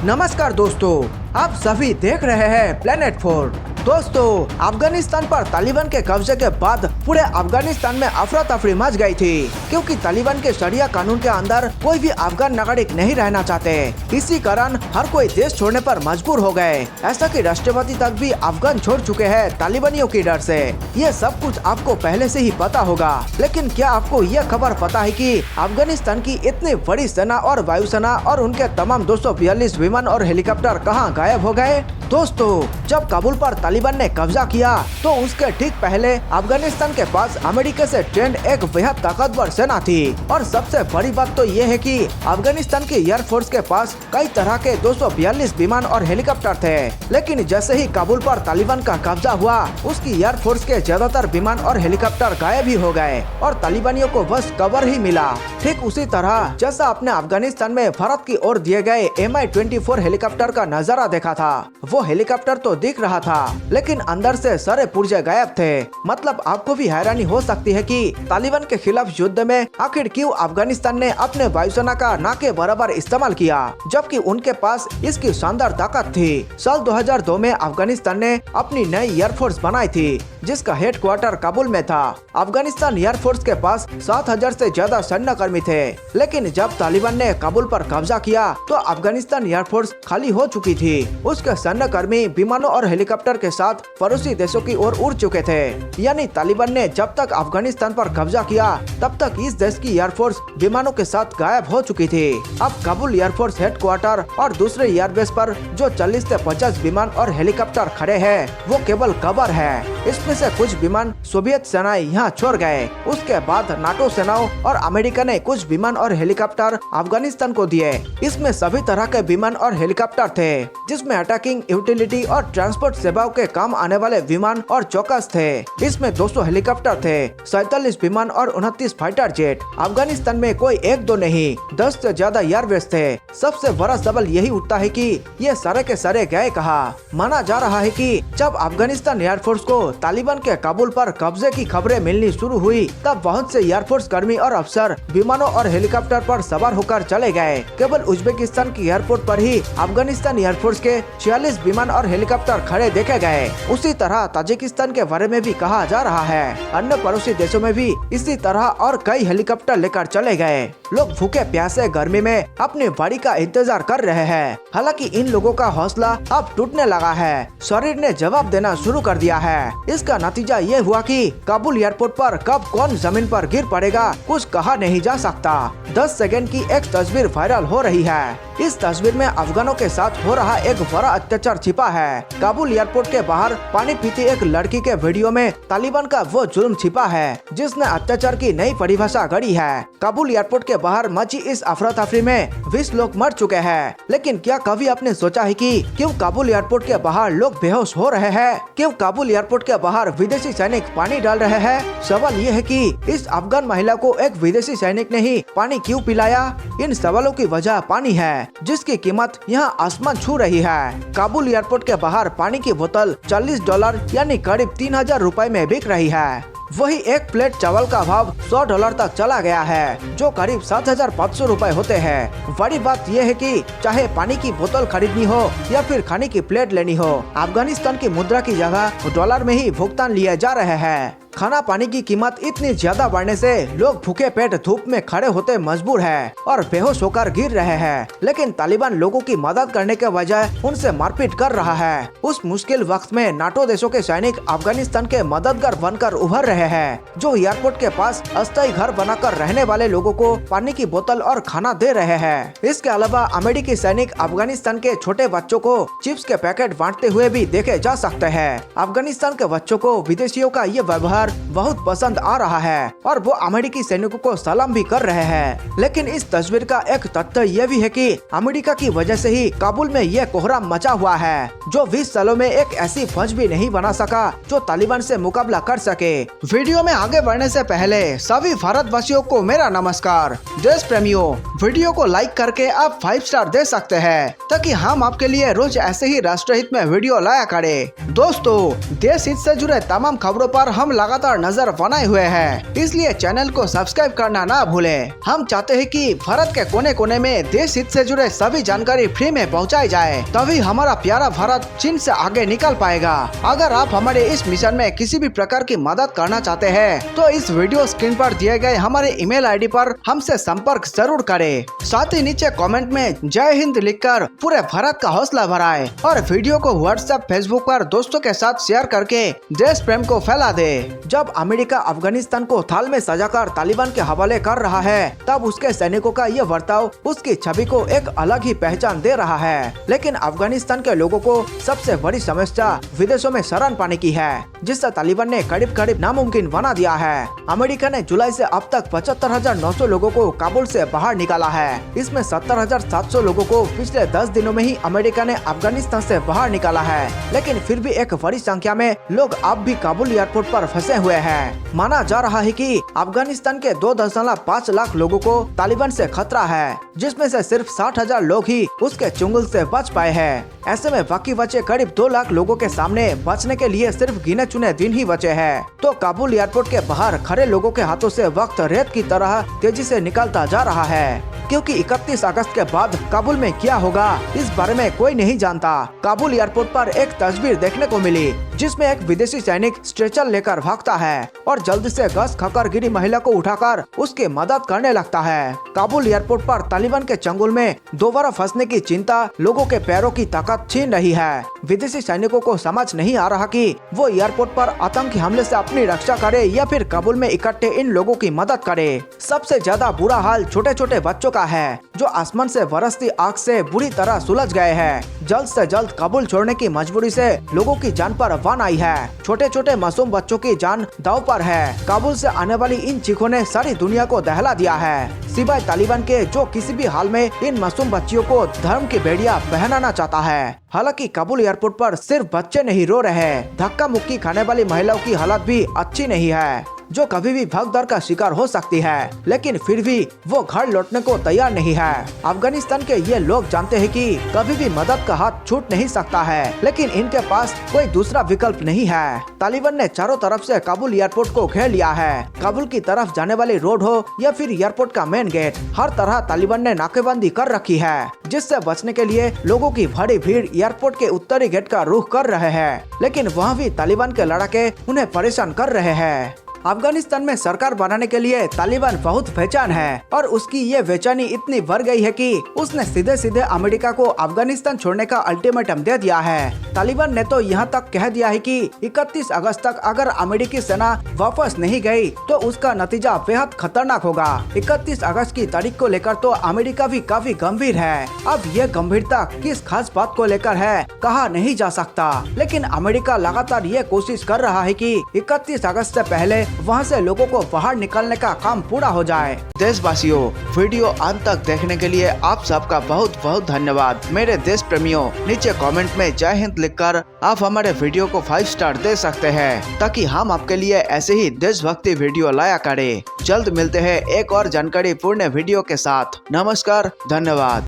नमस्कार दोस्तों, आप सभी देख रहे हैं प्लेनेट 4। दोस्तों, अफगानिस्तान पर तालिबान के कब्जे के बाद पूरे अफगानिस्तान में अफरा तफरी मच गई थी, क्योंकि तालिबान के शरिया कानून के अंदर कोई भी अफगान नागरिक नहीं रहना चाहते। इसी कारण हर कोई देश छोड़ने पर मजबूर हो गए। ऐसा कि राष्ट्रपति तक भी अफगान छोड़ चुके हैं तालिबानियों की डर से। ये सब कुछ आपको पहले से ही पता होगा, लेकिन क्या आपको ये खबर पता है कि अफगानिस्तान की इतनी बड़ी सेना और वायुसेना और उनके तमाम 242 विमान और हेलीकॉप्टर कहाँ गायब हो गए? दोस्तों, जब काबुल पर तालिबान ने कब्जा किया तो उसके ठीक पहले अफगानिस्तान के पास अमेरिका से ट्रेंड एक बेहद ताकतवर सेना थी। और सबसे बड़ी बात तो ये है कि अफगानिस्तान की एयरफोर्स के पास कई तरह के 242 विमान और हेलीकॉप्टर थे। लेकिन जैसे ही काबुल पर तालिबान का कब्जा हुआ, उसकी एयरफोर्स के ज्यादातर विमान और हेलीकॉप्टर गायब ही हो गए और तालिबानियों को बस कवर ही मिला। ठीक उसी तरह जैसा आपने अफगानिस्तान में भारत की ओर दिए गए Mi-24 हेलीकॉप्टर का नजारा देखा था। वो हेलीकॉप्टर तो दिख रहा था, लेकिन अंदर से सारे पुर्जे गायब थे। मतलब आपको भी हैरानी हो सकती है कि तालिबान के खिलाफ युद्ध में आखिर क्यों अफगानिस्तान ने अपने वायुसेना का ना के बराबर इस्तेमाल किया, जबकि उनके पास इसकी शानदार ताकत थी। साल 2002 में अफगानिस्तान ने अपनी नई एयरफोर्स बनाई थी, जिसका हेडक्वार्टर काबुल में था। अफगानिस्तान एयरफोर्स के पास 7000 से ज्यादा सैन्य कर्मी थे। लेकिन जब तालिबान ने काबुल पर कब्जा किया तो अफगानिस्तान एयरफोर्स खाली हो चुकी थी। उसके सैन्य कर्मी विमानों और हेलीकॉप्टर के साथ पड़ोसी देशों की ओर उड़ चुके थे। यानी तालिबान ने जब तक अफगानिस्तान पर कब्जा किया, तब तक इस देश की एयरफोर्स विमानों के साथ गायब हो चुकी थी। अब काबुल एयरफोर्स हेडक्वार्टर और दूसरे एयरबेस पर जो 40 से 50 विमान और हेलीकॉप्टर खड़े हैं, वो केवल कबर है। इसमें से कुछ विमान सोवियत सेनाएं यहाँ छोड़ गए। उसके बाद नाटो सेनाओं और अमेरिका ने कुछ विमान और हेलीकॉप्टर अफगानिस्तान को दिए। इसमें सभी तरह के विमान और हेलीकॉप्टर थे, जिसमें अटैकिंग, यूटिलिटी और ट्रांसपोर्ट सेवाओं के काम आने वाले विमान और चौकस थे। इसमें 200 हेलीकॉप्टर थे, 47 विमान और 29 फाइटर जेट। अफगानिस्तान में कोई एक दो नहीं, 10 से ज्यादा एयरबेस थे। सबसे बड़ा सवाल यही उठता है कि ये सारे के सारे गए कहाँ? माना जा रहा है कि जब अफगानिस्तान एयरफोर्स को तालिबान के काबुल पर कब्जे की खबरें मिलनी शुरू हुई, तब बहुत से एयरफोर्स कर्मी और अफसर विमानों और हेलीकॉप्टर पर सवार होकर चले गए। केवल उज्बेकिस्तान की एयरपोर्ट पर ही अफगानिस्तान एयरफोर्स के 46 विमान और हेलीकॉप्टर खड़े देखे गए। उसी तरह ताजिकिस्तान के बारे में भी कहा जा रहा है। अन्य पड़ोसी देशों में भी इसी तरह और कई हेलीकॉप्टर लेकर चले गए। लोग भूखे प्यासे गर्मी में अपनी बारी का इंतजार कर रहे हैं। हालांकि इन लोगों का हौसला अब टूटने लगा है। शरीर ने जवाब देना शुरू कर दिया है। इसका नतीजा ये हुआ कि काबुल एयरपोर्ट पर कब कौन जमीन पर गिर पड़ेगा, कुछ कहा नहीं जा सकता। 10 सेकंड की एक तस्वीर वायरल हो रही है। इस तस्वीर में अफगानों के साथ हो रहा एक बड़ा अत्याचार छिपा है। काबुल एयरपोर्ट के बाहर पानी पीती एक लड़की के वीडियो में तालिबान का वो जुल्म छिपा है, जिसने अत्याचार की नई परिभाषा गढ़ी है। काबुल एयरपोर्ट के बाहर मची इस अफरा तफरी में 20 लोग मर चुके हैं। लेकिन क्या कभी आपने सोचा है कि क्यों काबुल एयरपोर्ट के बाहर लोग बेहोश हो रहे हैं? क्यों काबुल एयरपोर्ट के बाहर विदेशी सैनिक पानी डाल रहे हैं? सवाल ये है कि इस अफगान महिला को एक विदेशी सैनिक ने ही पानी क्यों पिलाया? इन सवालों की वजह पानी है, जिसकी कीमत यहाँ आसमान छू रही है। काबुल एयरपोर्ट के बाहर पानी की बोतल $40 यानी करीब 3000 रुपए में बिक रही है। वही एक प्लेट चावल का भाव $100 तक चला गया है, जो करीब 7500 रुपए होते हैं। बड़ी बात यह है कि चाहे पानी की बोतल खरीदनी हो या फिर खाने की प्लेट लेनी हो, अफगानिस्तान की मुद्रा की जगह डॉलर में ही भुगतान लिए जा रहे हैं। खाना पानी की कीमत इतनी ज्यादा बढ़ने से लोग भूखे पेट धूप में खड़े होते मजबूर हैं और बेहोश होकर गिर रहे हैं। लेकिन तालिबान लोगों की मदद करने के बजाय उनसे मारपीट कर रहा है। उस मुश्किल वक्त में नाटो देशों के सैनिक अफगानिस्तान के मददगार बनकर उभर रहे हैं, जो एयरपोर्ट के पास अस्थायी घर बनाकर रहने वाले लोगों को पानी की बोतल और खाना दे रहे हैं। इसके अलावा अमेरिकी सैनिक अफगानिस्तान के छोटे बच्चों को चिप्स के पैकेट बांटते हुए भी देखे जा सकते हैं। अफगानिस्तान के बच्चों को विदेशियों का ये व्यवहार बहुत पसंद आ रहा है और वो अमेरिकी सैनिकों को सलाम भी कर रहे हैं। लेकिन इस तस्वीर का एक तथ्य ये भी है कि अमेरिका की वजह से ही काबुल में ये कोहराम मचा हुआ है, जो 20 सालों में एक ऐसी फौज भी नहीं बना सका जो तालिबान से मुकाबला कर सके। वीडियो में आगे बढ़ने से पहले सभी भारतवासियों को मेरा नमस्कार। देश प्रेमियों, वीडियो को लाइक करके आप 5 स्टार दे सकते हैं, ताकि हम आपके लिए रोज ऐसे ही राष्ट्रहित में वीडियो लाया करें। दोस्तों, देश हित से जुड़े तमाम खबरों पर हम लगातार नजर बनाए हुए हैं, इसलिए चैनल को सब्सक्राइब करना ना भूलें। हम चाहते हैं कि भारत के कोने कोने में देश हित से जुड़े सभी जानकारी फ्री में पहुंचाई जाए, तभी हमारा प्यारा भारत चीन से आगे निकल पाएगा। अगर आप हमारे इस मिशन में किसी भी प्रकार की मदद करना चाहते हैं तो इस वीडियो स्क्रीन पर दिए गए हमारे ईमेल आईडी पर हमसे संपर्क जरूर करें। साथ ही नीचे कमेंट में जय हिंद लिखकर पूरे भारत का हौसला बढ़ाएं और वीडियो को व्हाट्सएप फेसबुक पर दोस्तों के साथ शेयर करके देश प्रेम को फैला दे। जब अमेरिका अफगानिस्तान को थाल में सजाकर तालिबान के हवाले कर रहा है, तब उसके सैनिकों का यह बर्ताव उसकी छवि को एक अलग ही पहचान दे रहा है। लेकिन अफगानिस्तान के लोगों को सबसे बड़ी समस्या विदेशों में शरण पाने की है, जिससे तालिबान ने करीब करीब नामुमकिन बना दिया है। अमेरिका ने जुलाई से अब तक 75,900 लोगों को काबुल से बाहर निकाला है। इसमें 70,700 लोगों को पिछले 10 दिनों में ही अमेरिका ने अफगानिस्तान से बाहर निकाला है। लेकिन फिर भी एक बड़ी संख्या में लोग अब भी काबुल एयरपोर्ट पर फंसे हुए हैं। माना जा रहा है कि अफगानिस्तान के 2.5 लाख लोगों को तालिबान से खतरा है, जिसमें से सिर्फ 60,000 लोग ही उसके चुंगल से बच पाए हैं। ऐसे में बाकी बचे करीब 2 लाख लोगों के सामने बचने के लिए सिर्फ गिने चुने दिन ही बचे हैं। तो काबुल एयरपोर्ट के बाहर खड़े लोगों के हाथों से वक्त रेत की तरह तेजी से निकलता जा रहा है, क्योंकि 31 अगस्त के बाद काबुल में क्या होगा इस बारे में कोई नहीं जानता। काबुल एयरपोर्ट पर एक तस्वीर देखने को मिली, जिसमें एक विदेशी सैनिक स्ट्रेचर लेकर भागता है और जल्दी से गस खाकर गिरी महिला को उठाकर उसकी मदद करने लगता है। काबुल एयरपोर्ट पर तालिबान के चंगुल में दोबारा फंसने की चिंता लोगों के पैरों की ताकत छीन रही है। विदेशी सैनिकों को समझ नहीं आ रहा कि वो एयरपोर्ट पर आतंकी हमले से अपनी रक्षा करे या फिर काबुल में इकट्ठे इन लोगों की मदद करे। सबसे ज्यादा बुरा हाल छोटे छोटे बच्चों का है, जो आसमान से बरसती आग से बुरी तरह सुलझ गए हैं। जल्द से जल्द काबुल छोड़ने की मजबूरी से लोगों की जान पर वान आई है। छोटे छोटे मासूम बच्चों की जान दांव पर है। काबुल से आने वाली इन चीखों ने सारी दुनिया को दहला दिया है, सिवाय तालिबान के, जो किसी भी हाल में इन मासूम बच्चियों को धर्म की बेड़िया पहनाना चाहता है। हालांकि काबुल एयरपोर्ट पर सिर्फ बच्चे नहीं रो रहे, धक्का मुक्की खाने वाली महिलाओं की हालत भी अच्छी नहीं है, जो कभी भी भगदड़ का शिकार हो सकती है, लेकिन फिर भी वो घर लौटने को तैयार नहीं है। अफगानिस्तान के ये लोग जानते हैं कि कभी भी मदद का हाथ छूट नहीं सकता है, लेकिन इनके पास कोई दूसरा विकल्प नहीं है। तालिबान ने चारों तरफ से काबुल एयरपोर्ट को घेर लिया है। काबुल की तरफ जाने वाली रोड हो या फिर एयरपोर्ट का मेन गेट, हर तरह तालिबान ने नाकेबंदी कर रखी है, जिससे बचने के लिए लोगों की बड़ी भीड़ एयरपोर्ट के उत्तरी गेट का रुख कर रहे हैं। लेकिन वहाँ भी तालिबान के लड़ाके उन्हें परेशान कर रहे हैं। अफगानिस्तान में सरकार बनाने के लिए तालिबान बहुत बेचैन है और उसकी ये बेचैनी इतनी बढ़ गई है कि उसने सीधे सीधे अमेरिका को अफगानिस्तान छोड़ने का अल्टीमेटम दे दिया है। तालिबान ने तो यहाँ तक कह दिया है कि 31 अगस्त तक अगर अमेरिकी सेना वापस नहीं गई तो उसका नतीजा बेहद खतरनाक होगा। 31 अगस्त की तारीख को लेकर तो अमेरिका भी काफी गंभीर है। अब ये गंभीरता किस खास बात को लेकर है कहा नहीं जा सकता, लेकिन अमेरिका लगातार ये कोशिश कर रहा है कि 31 अगस्त से पहले वहाँ से लोगों को बाहर निकालने का काम पूरा हो जाए। देशवासियों, वीडियो अंत तक देखने के लिए आप सबका बहुत बहुत धन्यवाद। मेरे देश प्रेमियों, नीचे कमेंट में जय हिंद लिखकर आप हमारे वीडियो को 5 स्टार दे सकते हैं, ताकि हम आपके लिए ऐसे ही देशभक्ति वीडियो लाया करें। जल्द मिलते हैं एक और जानकारी पूर्ण वीडियो के साथ। नमस्कार, धन्यवाद।